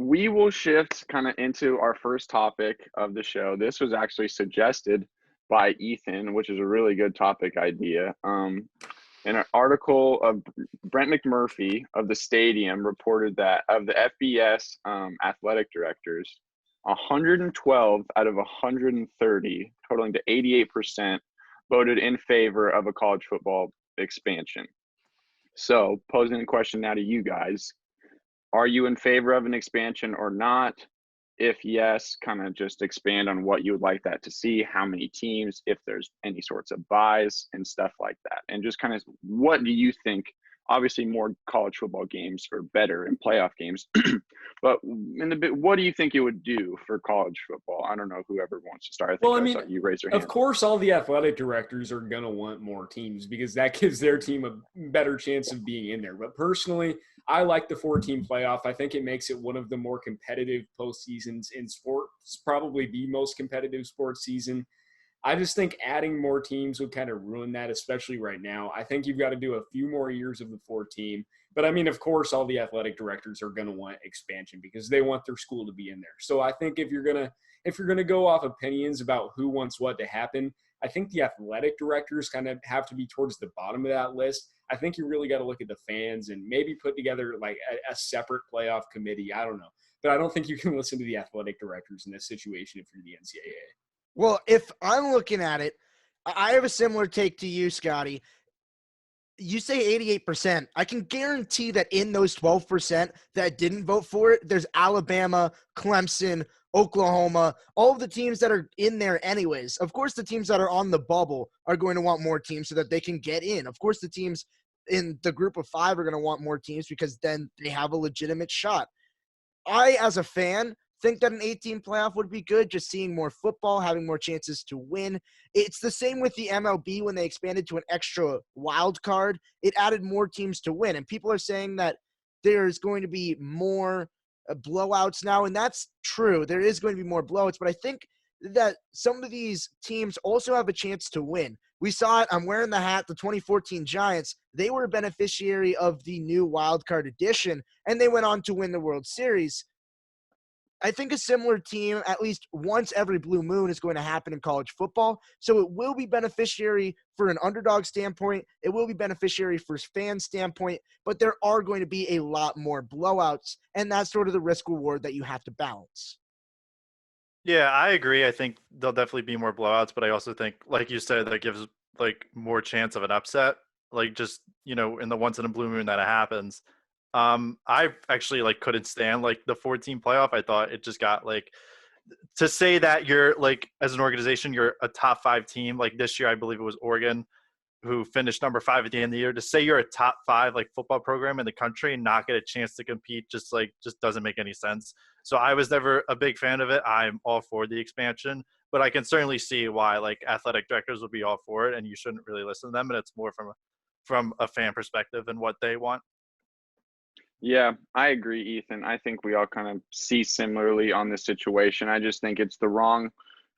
we will shift kind of into our first topic of the show. This was actually suggested by Ethan, which is a really good topic idea. In an article of Brent McMurphy of the Stadium reported that of the FBS athletic directors, 112 out of 130, totaling to 88%, voted in favor of a college football expansion. So, posing the question now to you guys, are you in favor of an expansion or not? If yes, kind of just expand on what you would like that to see, how many teams, if there's any sorts of buys and stuff like that. And just kind of what do you think? Obviously, more college football games are better in playoff games. But what do you think it would do for college football? I don't know, whoever wants to start. I Well, I think I mean, saw you raise your of hand. course, all the athletic directors are going to want more teams because that gives their team a better chance of being in there. But personally, I like the 4-team playoff. I think it makes it one of the more competitive postseasons in sports, probably the most competitive sports season. I just think adding more teams would kind of ruin that, especially right now. I think you've got to do a few more years of the 4-team. But I mean, of course, all the athletic directors are going to want expansion because they want their school to be in there. So I think if you're gonna go off opinions about who wants what to happen, I think the athletic directors kind of have to be towards the bottom of that list. I think you really got to look at the fans and maybe put together like a separate playoff committee. I don't know. But I don't think you can listen to the athletic directors in this situation if you're the NCAA. Well, if I'm looking at it, I have a similar take to you, Scotty. You say 88%. I can guarantee that in those 12% that didn't vote for it, there's Alabama, Clemson, Oklahoma, all of the teams that are in there anyways. Of course, the teams that are on the bubble are going to want more teams so that they can get in. Of course, the teams in the group of 5 are going to want more teams because then they have a legitimate shot. I, as a fan, think that an 18 playoff would be good, just seeing more football, having more chances to win. It's the same with the MLB when they expanded to an extra wild card. It added more teams to win, and people are saying that there's going to be more blowouts now, and that's true. There is going to be more blowouts, but I think that some of these teams also have a chance to win. We saw it. I'm wearing the hat. The 2014 Giants, they were a beneficiary of the new wild card edition, and they went on to win the World Series. I think a similar team, at least once every blue moon, is going to happen in college football. So it will be beneficiary for an underdog standpoint. It will be beneficiary for fan standpoint, but there are going to be a lot more blowouts, and that's sort of the risk reward that you have to balance. Yeah, I agree. I think there'll definitely be more blowouts, but I also think, like you said, that gives like more chance of an upset. Like just, in the once in a blue moon that it happens. I actually like couldn't stand like the 14 playoff. I thought it just got like to say that you're like as an organization you're a top 5 team. Like this year, I believe it was Oregon who finished number 5 at the end of the year. To say you're a top 5 like football program in the country and not get a chance to compete just doesn't make any sense. So I was never a big fan of it. I'm all for the expansion, but I can certainly see why like athletic directors would be all for it, and you shouldn't really listen to them. And it's more from a fan perspective and what they want. Yeah, I agree, Ethan. I think we all kind of see similarly on this situation. I just think it's the wrong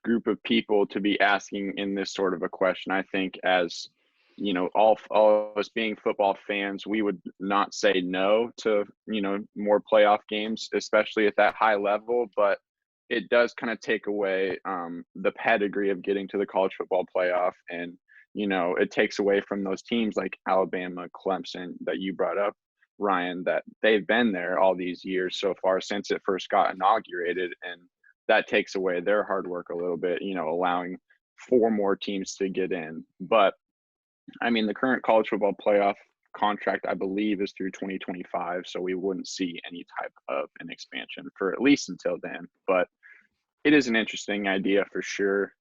group of people to be asking in this sort of a question. I think as all of us being football fans, we would not say no to, more playoff games, especially at that high level, but it does kind of take away the pedigree of getting to the college football playoff. And, it takes away from those teams like Alabama, Clemson that you brought up, Ryan, that they've been there all these years so far since it first got inaugurated. And that takes away their hard work a little bit, allowing 4 more teams to get in. But I mean, the current college football playoff contract, I believe, is through 2025. So we wouldn't see any type of an expansion for at least until then. But it is an interesting idea for sure.